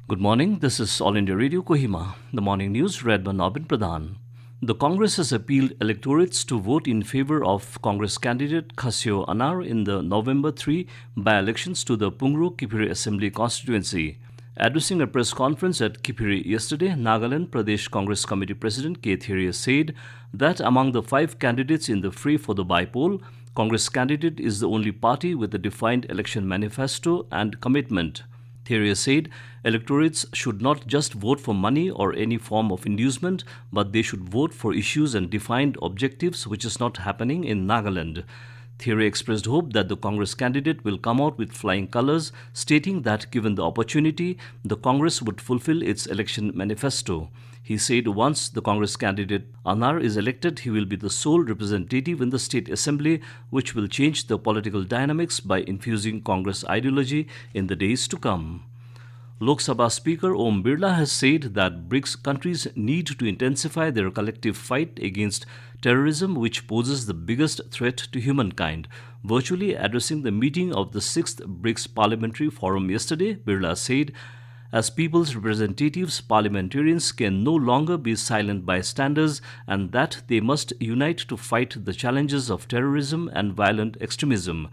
Good morning. This is All India Radio Kohima. The morning news read by Nobin Pradhan. The Congress has appealed electorates to vote in favor of Congress candidate Khasio Anar in the November 3 by-elections to the Pungru Kipiri Assembly constituency. Addressing a press conference at Kipiri yesterday, Nagaland Pradesh Congress Committee President K. Thiria said that among the 5 candidates in the fray for the by-poll, Congress candidate is the only party with a defined election manifesto and commitment. Thiria said electorates should not just vote for money or any form of inducement, but they should vote for issues and defined objectives, which is not happening in Nagaland. Thiria expressed hope that the Congress candidate will come out with flying colors, stating that given the opportunity, the Congress would fulfill its election manifesto. He said once the Congress candidate Anar is elected, he will be the sole representative in the State Assembly, which will change the political dynamics by infusing Congress ideology in the days to come. Lok Sabha Speaker Om Birla has said that BRICS countries need to intensify their collective fight against terrorism, which poses the biggest threat to humankind. Virtually addressing the meeting of the 6th BRICS Parliamentary Forum yesterday, Birla said, as people's representatives, parliamentarians can no longer be silent bystanders and that they must unite to fight the challenges of terrorism and violent extremism.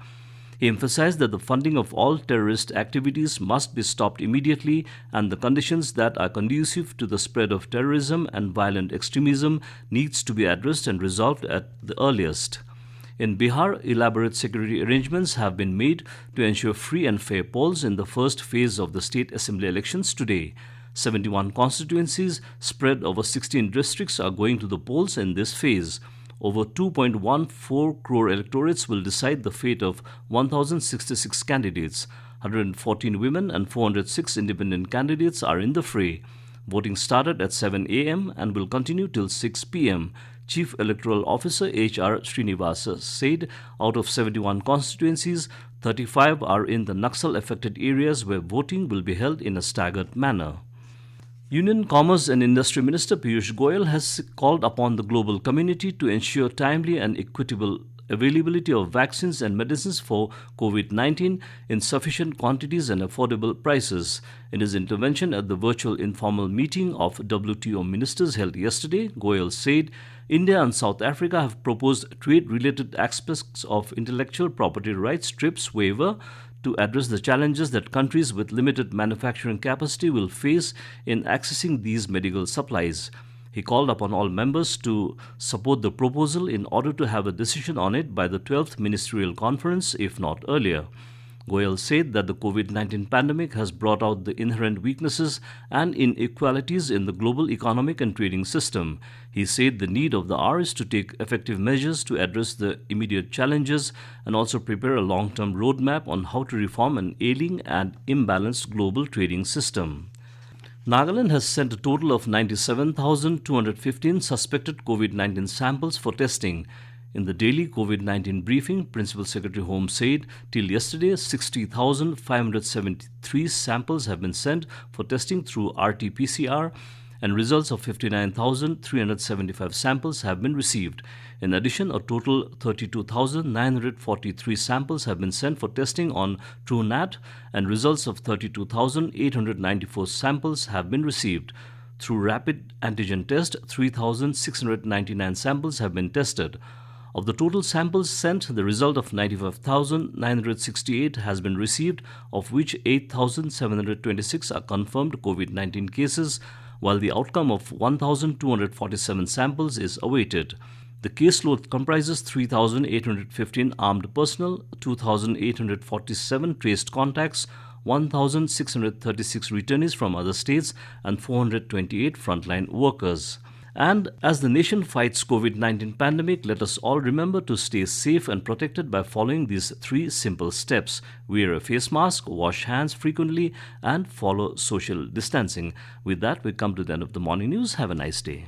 He emphasized that the funding of all terrorist activities must be stopped immediately and the conditions that are conducive to the spread of terrorism and violent extremism needs to be addressed and resolved at the earliest. In Bihar, elaborate security arrangements have been made to ensure free and fair polls in the first phase of the state assembly elections today. 71 constituencies spread over 16 districts are going to the polls in this phase. Over 2.14 crore electorates will decide the fate of 1,066 candidates. 114 women and 406 independent candidates are in the fray. Voting started at 7 a.m. and will continue till 6 p.m. Chief Electoral Officer H.R. Srinivasa said out of 71 constituencies, 35 are in the Naxal-affected areas where voting will be held in a staggered manner. Union Commerce and Industry Minister Piyush Goyal has called upon the global community to ensure timely and equitable availability of vaccines and medicines for COVID-19 in sufficient quantities and affordable prices. In his intervention at the virtual informal meeting of WTO ministers held yesterday, Goyal said India and South Africa have proposed trade-related aspects of intellectual property rights TRIPS waiver to address the challenges that countries with limited manufacturing capacity will face in accessing these medical supplies. He called upon all members to support the proposal in order to have a decision on it by the 12th Ministerial Conference, if not earlier. Goyal said that the COVID-19 pandemic has brought out the inherent weaknesses and inequalities in the global economic and trading system. He said the need of the hour is to take effective measures to address the immediate challenges and also prepare a long-term roadmap on how to reform an ailing and imbalanced global trading system. Nagaland has sent a total of 97,215 suspected COVID-19 samples for testing. In the daily COVID-19 briefing, Principal Secretary Home said till yesterday 60,573 samples have been sent for testing through RT-PCR and results of 59,375 samples have been received. In addition, a total 32,943 samples have been sent for testing on TrueNat and results of 32,894 samples have been received. Through rapid antigen test, 3,699 samples have been tested. Of the total samples sent, the result of 95,968 has been received, of which 8,726 are confirmed COVID-19 cases, while the outcome of 1,247 samples is awaited. The caseload comprises 3,815 armed personnel, 2,847 traced contacts, 1,636 returnees from other states, and 428 frontline workers. And as the nation fights COVID-19 pandemic, let us all remember to stay safe and protected by following these 3 simple steps. Wear a face mask, wash hands frequently, and follow social distancing. With that, we come to the end of the morning news. Have a nice day.